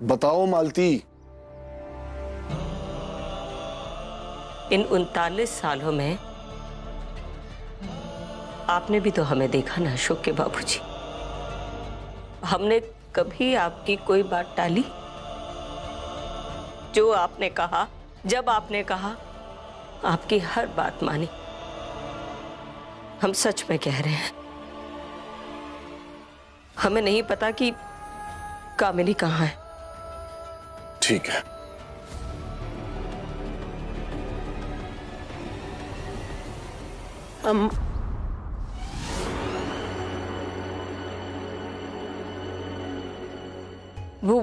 बताओ मालती। इन 39 सालों में आपने भी तो हमें देखा ना अशोक के बाबूजी। हमने कभी आपकी कोई बात टाली? जो आपने कहा, जब आपने कहा, आपकी हर बात मानी। हम सच में कह रहे हैं, हमें नहीं पता कि कामिनी कहाँ है। ठीक है। वो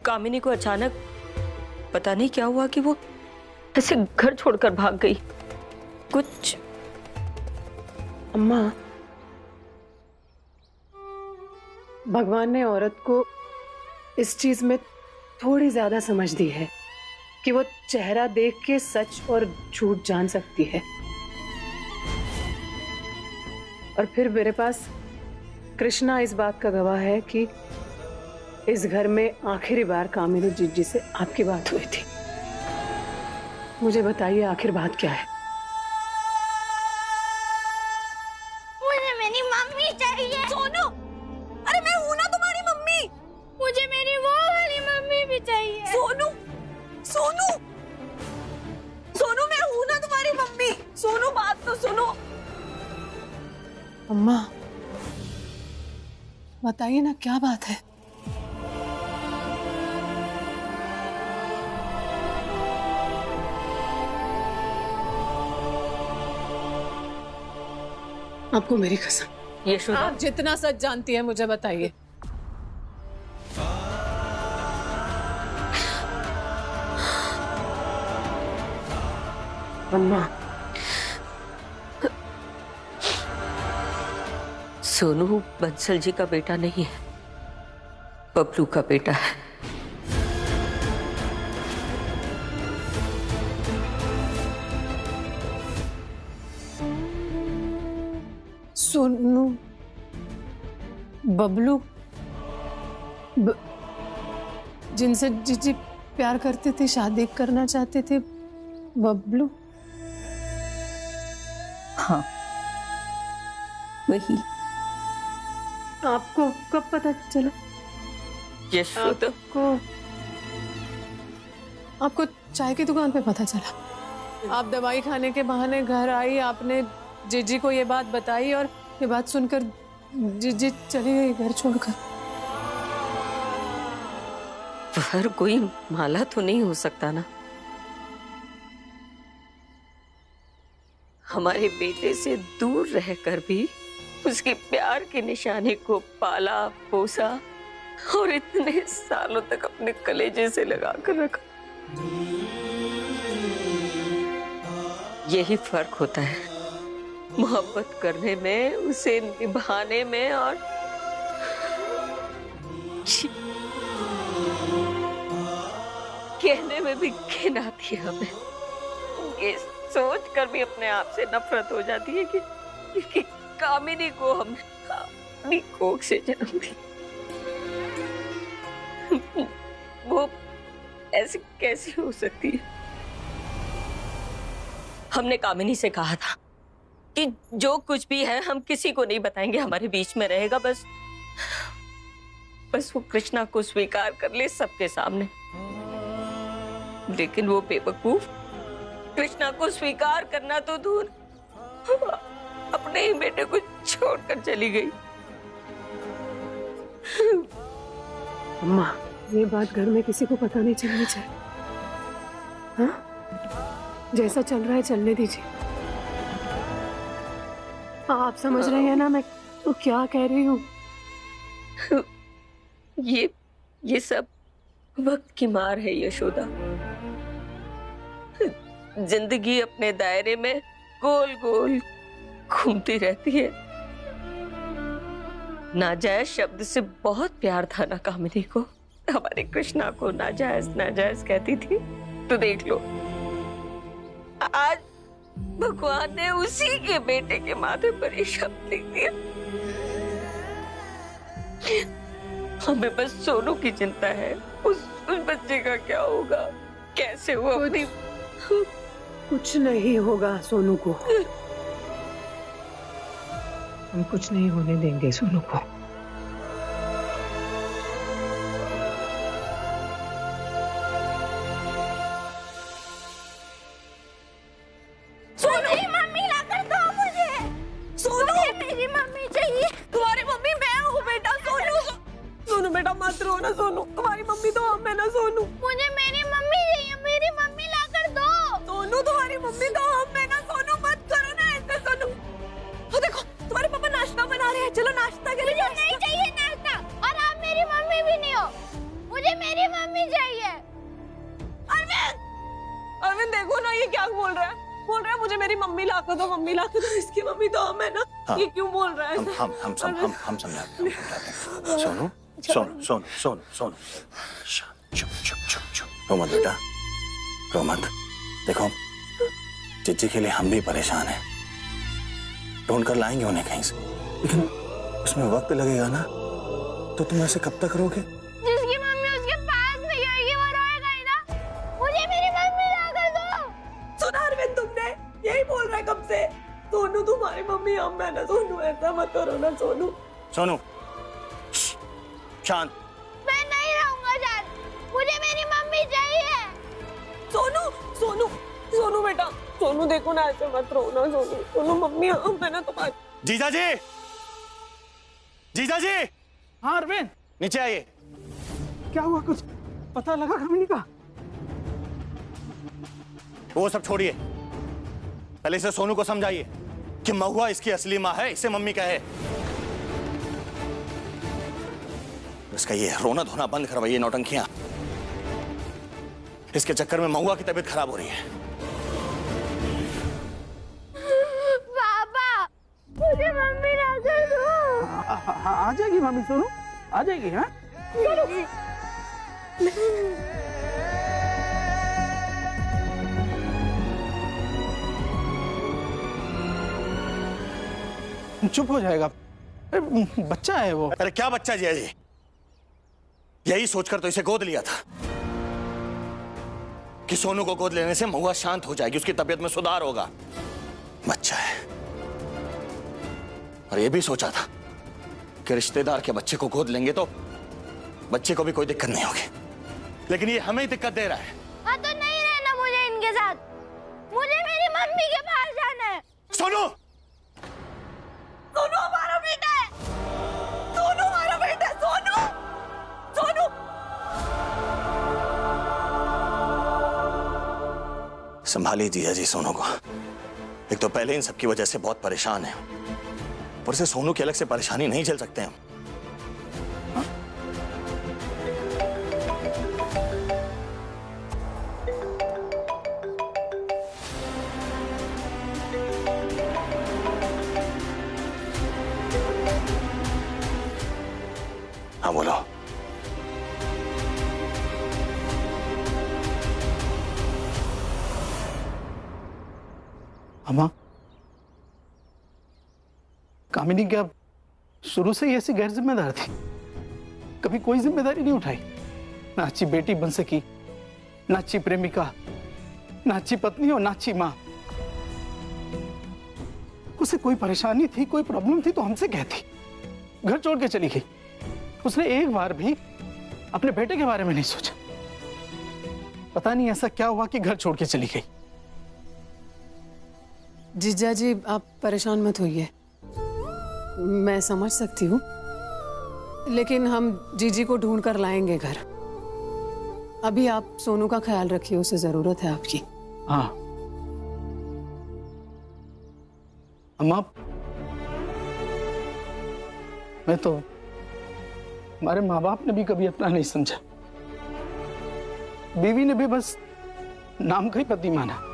कामिनी को अचानक पता नहीं क्या हुआ कि वो ऐसे घर छोड़कर भाग गई। कुछ अम्मा, भगवान ने औरत को इस चीज में थोड़ी ज्यादा समझ दी है कि वो चेहरा देख के सच और झूठ जान सकती है। और फिर मेरे पास कृष्णा इस बात का गवाह है कि इस घर में आखिरी बार कामिनी जीजी से आपकी बात हुई थी। मुझे बताइए आखिर बात क्या है? मुझे मेरी मम्मी चाहिए। सोनू, अरे मैं हूं ना तुम्हारी मम्मी। मुझे मेरी वो वाली मम्मी भी चाहिए। सोनू, सोनू, सोनू, मैं हूं ना तुम्हारी मम्मी। सोनू, बात तो सुनो। अम्मा, बताइए ना क्या बात है? आपको मेरी कसम। यशोदा, आप जितना सच जानती है मुझे बताइए। अम्मा, सोनू बंसल जी का बेटा नहीं है, बबलू का बेटा है। सोनू, बबलू, जिनसे जीजी प्यार करते थे, शादी करना चाहते थे, बबलू? हाँ, वही। आपको कब पता चला? यशोदा, आपको चाय की दुकान पे पता चला? आप दवाई खाने के बहाने घर आई, आपने जीजी को ये बात बताई और ये बात सुनकर जीजी चली गई घर छोड़कर। हर कोई माला तो नहीं हो सकता ना। हमारे बेटे से दूर रहकर भी उसके प्यार की निशानी को पाला पोसा और इतने सालों तक अपने कलेजे से लगा कर रखा। यही फर्क होता है मोहब्बत करने में, उसे निभाने में और कहने में भी घिन आती है हमें। ये सोच कर भी अपने आप से नफरत हो जाती है कि कामिनी को हमने अपनी कोख से जन्म दी। वो ऐसे कैसे हो सकती है? हमने कामिनी से कहा था कि जो कुछ भी है हम किसी को नहीं बताएंगे, हमारे बीच में रहेगा, बस वो कृष्णा को स्वीकार कर ले सबके सामने। लेकिन वो बेवकूफ कृष्णा को स्वीकार करना तो दूर, अपने ही बेटे को छोड़कर चली गई। अम्मा, ये बात घर में किसी को पता नहीं चलनी चाहिए। हाँ? जैसा चल रहा है चलने दीजिए। आप समझ रही हैं ना मैं तो क्या कह रही हूँ? ये सब वक्त की मार है यशोदा। जिंदगी अपने दायरे में गोल गोल घूमती रहती है। नाजायज शब्द से बहुत प्यार था ना कामिनी को, हमारे कृष्णा को नाजायज नाजायज कहती थी। तो देख लो, आज भगवान ने उसी के बेटे के माथे पर ये शब्द लिख दिया। हमें बस सोनू की चिंता है। उस बच्चे का क्या होगा, कैसे वो अपनी। कुछ नहीं होगा सोनू को, हम कुछ नहीं होने देंगे सोनू को। सोनू मम्मी लाकर दो मुझे। सोनू मेरी मम्मी चाहिए। तुम्हारी मम्मी मैं हूँ बेटा। सोनू सोनू बेटा मत रो ना। सोनू तुम्हारी मम्मी तो हम है ना। सोनू मुझे मेरी मम्मी चाहिए। मेरी मम्मी लाकर दो। सोनू तुम्हारी मम्मी तो हम है ना। सोनू मत करो ना ऐसे। सोनू तो देखो तुम्हारे पापा नाश्ता बना रहे हैं, चलो नाश्ता के लिए। मुझे नहीं चाहिए नाश्ता, और आप मेरी मम्मी भी नहीं हो। मुझे मेरी मम्मी चाहिए। अरविंद अरविंद देखो ना ये क्या बोल रहा है। बोल रहा है मुझे मेरी मम्मी ला कर दो, मम्मी ला कर दो। इसकी मम्मी तो हम है ना। हाँ। ये क्यों बोल रहा है ऐसे? हम समझाते हैं। सोनू सोनू सोनू सोनू सोनू चुप चुप चुप चुप। रो मत बेटा, रो मत। देखो चिच्ची के लिए हम भी परेशान हैं, ढूंढ कर लाएंगे उन्हें कहीं से, लेकिन उसमें वक्त लगेगा ना। तो तुम ऐसे कब तक रहोगे? जिसकी मम्मी उसके पास नहीं होगी वो रोएगा ही ना। मुझे मेरी मम्मी लाकर दो। सुना अरविंद तुमने यही बोल रहा है कब से। सोनू तुम्हारी मम्मी हम है ना। सोनू ऐसा मत करो ना। सोनू सोनू शांत। मैं नहीं रहूंगा शांत। मुझे मेरी मम्मी चाहिए। सोनू सोनू सोनू बेटा। सोनू देखो ना ऐसे मत रो ना। सोनू सोनू मम्मी हम है ना तुम्हारी। जीजा जी, जीजा जी। हाँ अरविंद, नीचे आइए। क्या हुआ? कुछ पता लगा कामिनी का? वो सब छोड़िए, पहले इसे सोनू को समझाइए कि महुआ इसकी असली माँ है, इसे मम्मी कहे। इसका ये रोना धोना बंद करवाइए, नौटंकियां। इसके चक्कर में महुआ की तबीयत खराब हो रही है। पापा मुझे मम्मी लाकर दो। आ जाएगी मम्मी, सोनू आ जाएगी। हाँ चुप हो जाएगा, बच्चा है वो। अरे क्या बच्चा जिया जी, यही सोचकर तो इसे गोद लिया था कि सोनू को गोद लेने से महुआ शांत हो जाएगी, उसकी तबीयत में सुधार होगा। बच्चा है। और यह भी सोचा था कि रिश्तेदार के बच्चे को गोद लेंगे तो बच्चे को भी कोई दिक्कत नहीं होगी, लेकिन ये हमें ही दिक्कत दे रहा है। हाँ तो नहीं रहना मुझे इनके साथ। मुझे मेरी मम्मी के पास जाना है। सोनू सोनू हमारा बेटा है। सोनू हमारा बेटा है। सोनू सोनू संभालिए जीजा जी सोनू को। एक तो पहले इन सबकी वजह से बहुत परेशान है, और से सोनू की अलग से परेशानी नहीं झेल सकते हम। हाँ बोलो। अम्मा, कामिनी क्या शुरू से ही ऐसी गैर जिम्मेदार थी? कभी कोई जिम्मेदारी नहीं उठाई, ना अच्छी बेटी बन सकी, ना अच्छी प्रेमिका, ना अच्छी पत्नी और ना अच्छी माँ। उसे कोई परेशानी थी, कोई प्रॉब्लम थी तो हमसे कहती, घर छोड़ के चली गई। उसने एक बार भी अपने बेटे के बारे में नहीं सोचा। पता नहीं ऐसा क्या हुआ कि घर छोड़ के चली गई। जीजा जी आप परेशान मत होइए, मैं समझ सकती हूँ, लेकिन हम जीजी को ढूंढ कर लाएंगे घर। अभी आप सोनू का ख्याल रखिए, उसे जरूरत है आपकी। हाँ अम्मा, मैं तो हमारे माँ बाप ने भी कभी अपना नहीं समझा, बीवी ने भी बस नाम का ही पति माना।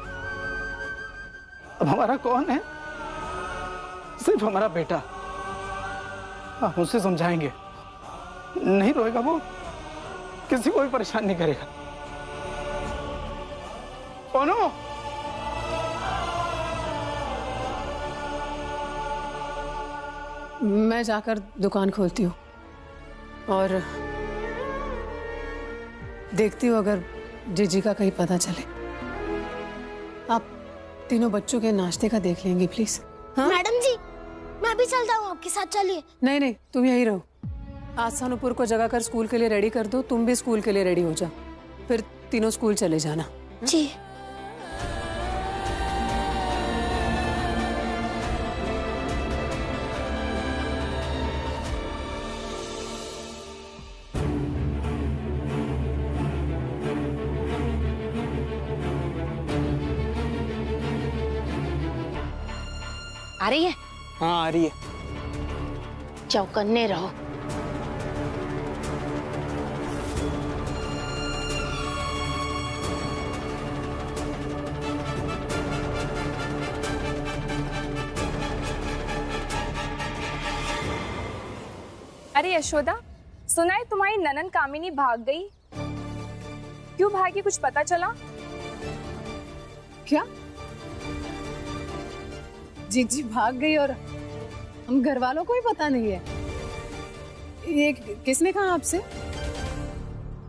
अब हमारा कौन है? सिर्फ हमारा बेटा। हम उसे समझाएंगे, नहीं रोएगा वो, किसी को भी परेशान नहीं करेगा। सोनू, मैं जाकर दुकान खोलती हूँ और देखती हूँ अगर जीजी का कहीं पता चले। आप तीनों बच्चों के नाश्ते का देख लेंगे प्लीज। हाँ? मैडम जी, मैं भी चलता हूँ, आपके साथ चलिए। नहीं नहीं, तुम यहीं रहो। आज सानूपुर को जगा कर स्कूल के लिए रेडी कर दो। तुम भी स्कूल के लिए रेडी हो जाओ, फिर तीनों स्कूल चले जाना। जी। आ रही है? हाँ आ रही है। चौकन्ने रहो। अरे यशोदा, सुना है तुम्हारी ननन कामिनी भाग गई। क्यों भागी, कुछ पता चला? क्या? जीजी भाग गई और हम घर वालों को ही पता नहीं है? ये किसने कहा आपसे?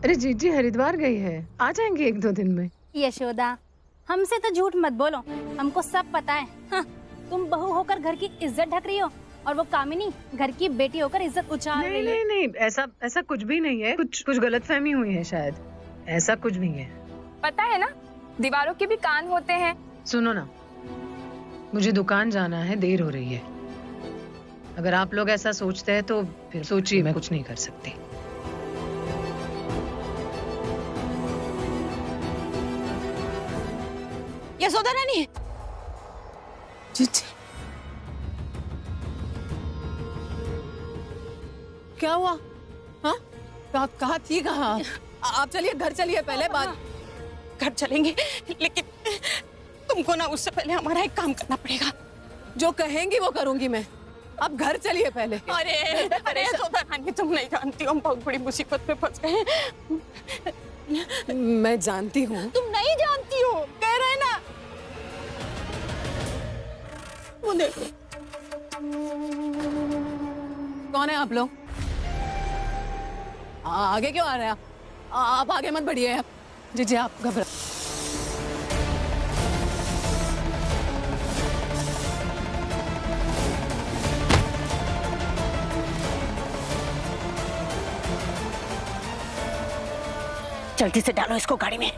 अरे जीजी हरिद्वार गई है, आ जाएंगे 1-2 दिन में। यशोदा, हमसे तो झूठ मत बोलो, हमको सब पता है। हाँ, तुम बहू होकर घर की इज्जत ढक रही हो और वो कामिनी घर की बेटी होकर इज्जत उछाल रही है। नहीं नहीं, ऐसा कुछ भी नहीं है। कुछ गलतफहमी हुई है शायद। ऐसा कुछ नहीं है। पता है ना, दीवारों के भी कान होते हैं। सुनो ना, मुझे दुकान जाना है, देर हो रही है। अगर आप लोग ऐसा सोचते हैं तो फिर सोचिए, मैं कुछ नहीं कर सकती। यशोदा रानी, जीजी, क्या हुआ? हाँ, कहाँ थी? कहाँ? आप चलिए, घर चलिए पहले। बात घर चलेंगे, लेकिन तुमको ना उससे पहले हमारा एक काम करना पड़ेगा। जो कहेंगी वो करूंगी मैं। अब घर चलिए पहले। अरे यशोदा रानी, तुम नहीं जानती हो, हम बहुत बड़ी मुसीबत में फंस गए। मैं जानती हूँ। तुम नहीं जानती हो, कह रहे ना। वो देखो, कौन है आप लोग? आगे क्यों आ रहे हैं आप आगे मत बढ़िए। जी आप घबरा। जल्दी से डालो इसको गाड़ी में।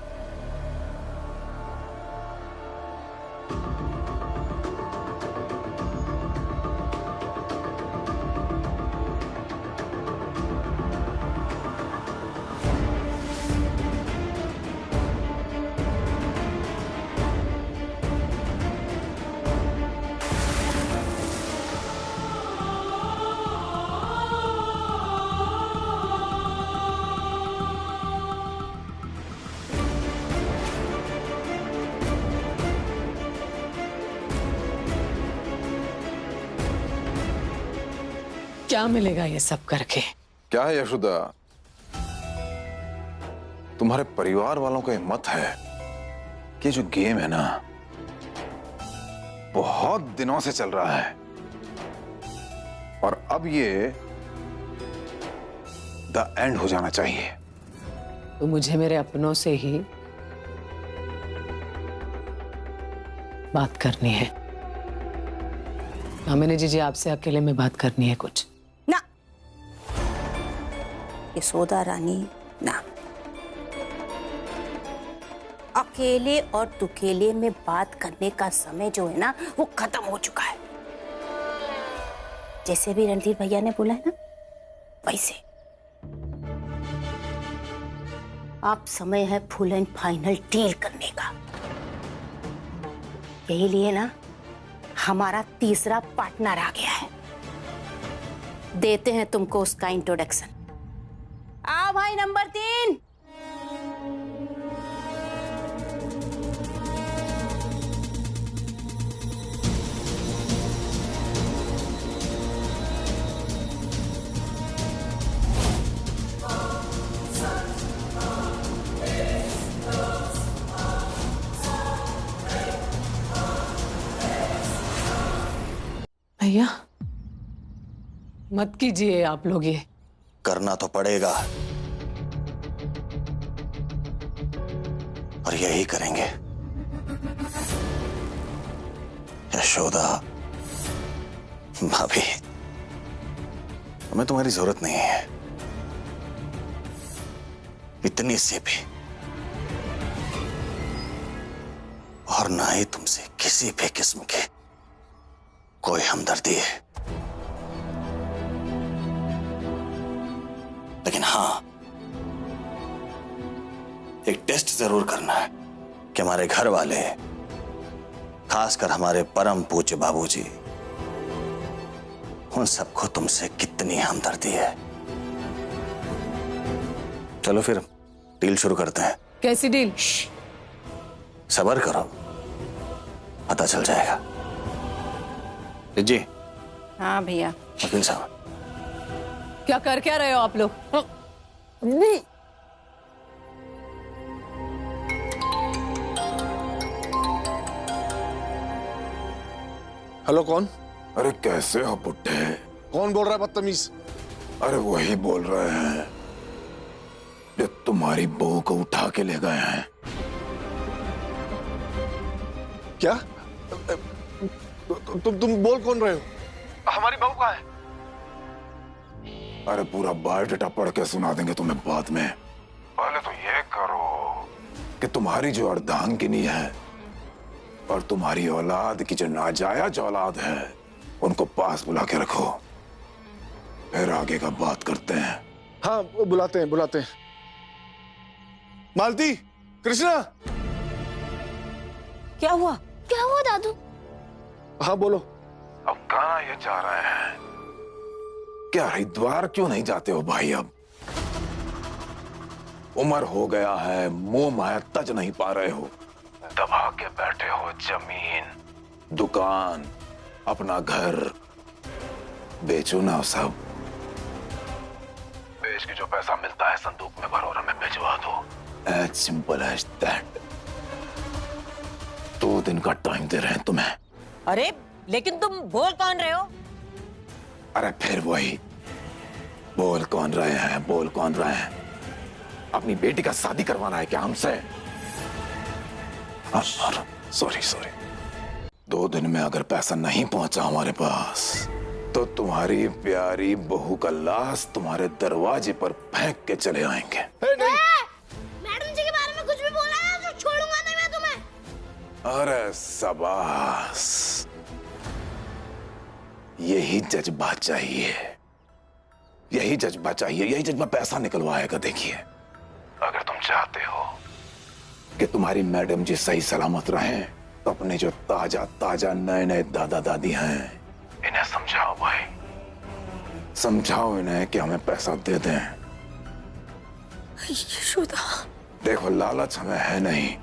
क्या मिलेगा ये सब करके? क्या है यशोदा, तुम्हारे परिवार वालों का हिम्मत है कि जो गेम है ना, बहुत दिनों से चल रहा है और अब ये द एंड हो जाना चाहिए। तो मुझे मेरे अपनों से ही बात करनी है। कामिनी जी आपसे अकेले में बात करनी है कुछ। ना यशोदा रानी, ना। अकेले और दुकेले में बात करने का समय जो है ना, वो खत्म हो चुका है। जैसे भी रणधीर भैया ने बोला है ना, वैसे अब समय है फुल एंड फाइनल डील करने का। यही लिए ना हमारा तीसरा पार्टनर आ गया है। देते हैं तुमको उसका इंट्रोडक्शन। आ भाई नंबर 3। भैया मत कीजिए आप लोग ये। करना तो पड़ेगा। और यही करेंगे। यशोदा भाभी, हमें तुम्हारी जरूरत नहीं है इतनी से भी, और ना ही तुमसे किसी भी किस्म की कोई हमदर्दी है। लेकिन हाँ, एक टेस्ट जरूर करना है कि हमारे घर वाले, खासकर हमारे परम पूज्य बाबूजी, उन सबको तुमसे कितनी हमदर्दी है। चलो फिर डील शुरू करते हैं। कैसी डील? सब्र करो, पता चल जाएगा। जी। हाँ भैया। वकील साहब, क्या कर क्या रहे हो आप लोग? हेलो, कौन? अरे कैसे हो बुड्ढे? कौन बोल रहा है बदतमीज? अरे वही बोल रहे हैं जो तुम्हारी बहू को उठा के ले गए हैं। क्या? तुम बोल कौन रहे हो? हमारी बहू कहाँ है? अरे पूरा बायोडाटा पढ़ के सुना देंगे तुम्हें बाद में। पहले तो ये करो कि तुम्हारी जो अर्धांगिनी है और तुम्हारी औलाद की जो नाजायज औलाद है, उनको पास बुला के रखो, फिर आगे का बात करते हैं। हाँ, बुलाते हैं। मालती, कृष्णा। क्या हुआ दादू? हाँ बोलो। अब कहाँ ये जा रहे हैं? क्या हरिद्वार क्यों नहीं जाते हो भाई? अब उम्र हो गया है, मुंह माया तज नहीं पा रहे हो, दबा के बैठे हो। जमीन, दुकान, अपना घर बेचो ना। सब बेच के जो पैसा मिलता है संदूक में भरो और हमें भिजवा दो। As simple as that. 2 दिन का टाइम दे रहे हैं तुम्हें। अरे लेकिन तुम बोल कौन रहे हो? अरे फिर वही बोल कौन रहे हैं? अपनी बेटी का शादी करवाना है क्या हमसे? सॉरी। 2 दिन में अगर पैसा नहीं पहुंचा हमारे पास, तो तुम्हारी प्यारी बहू का लाश तुम्हारे दरवाजे पर फेंक के चले आएंगे। मैडम जी के बारे में कुछ भी बोला है तो छोड़ूंगा नहीं मैं तुम्हें। अरे शाबाश, यही जज्बा चाहिए, यही जज्बा पैसा निकलवाएगा। देखिए, अगर तुम चाहते हो कि तुम्हारी मैडम जी सही सलामत रहें, तो अपने जो ताजा नए दादा दादी हैं, इन्हें समझाओ भाई, समझाओ इन्हें कि हमें पैसा दे दें। यशोदा, देखो, लालच हमें है नहीं,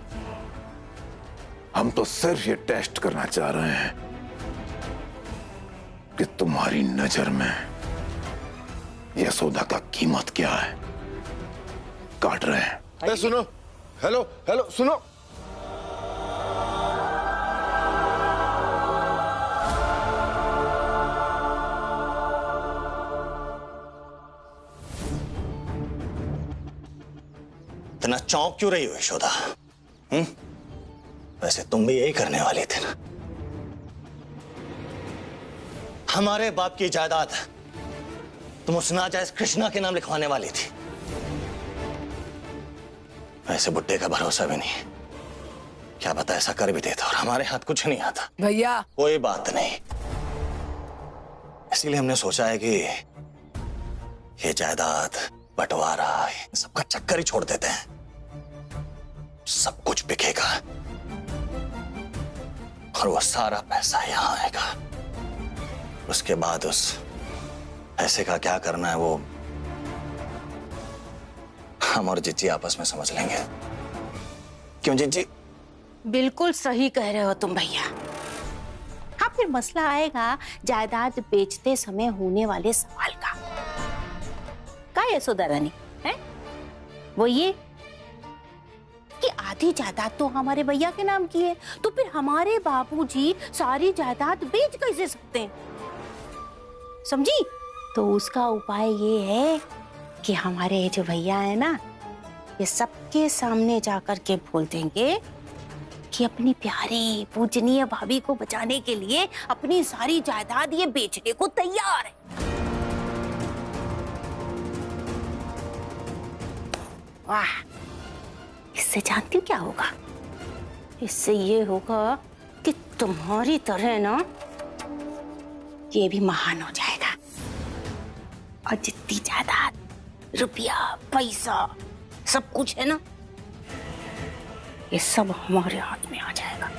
हम तो सिर्फ ये टेस्ट करना चाह रहे हैं कि तुम्हारी नजर में यशोदा का कीमत क्या है। काट रहे हैं। सुनो, हेलो सुनो। इतना चौंक क्यों रही हो यशोदा? वैसे तुम भी यही करने वाली थी ना। हमारे बाप की जायदाद तुम उस नाजायज कृष्णा के नाम लिखवाने वाली थी। वैसे बुड्ढे का भरोसा भी नहीं, क्या पता ऐसा कर भी देता और हमारे हाथ कुछ नहीं आता। भैया कोई बात नहीं, इसीलिए हमने सोचा है कि ये जायदाद, बंटवारा, सबका चक्कर ही छोड़ देते हैं। सब कुछ बिकेगा और वो सारा पैसा यहां आएगा। उसके बाद उस पैसे का क्या करना है वो हम और जिज्जी आपस में समझ लेंगे। क्यों जिज्जी? बिल्कुल सही कह रहे हो तुम भैया। हाँ, फिर मसला आएगा जायदाद बेचते समय होने वाले सवाल का यशोदा रानी है वो ये कि आधी जायदाद तो हमारे भैया के नाम की है, तो फिर हमारे बाबूजी सारी जायदाद बेच कैसे सकते हैं? समझी? तो उसका उपाय ये है कि हमारे जो भैया है ना, ये सबके सामने जाकर के बोल देंगे कि अपनी प्यारी पूजनीय भाभी को बचाने के लिए अपनी सारी जायदाद ये बेचने को तैयार है। वाह, इससे जानती हूँ क्या होगा? इससे ये होगा कि तुम्हारी तरह ना ये भी महान हो जाएगा और जितनी जायदाद, रुपया, पैसा, सब कुछ है ना, ये सब हमारे हाथ में आ जाएगा।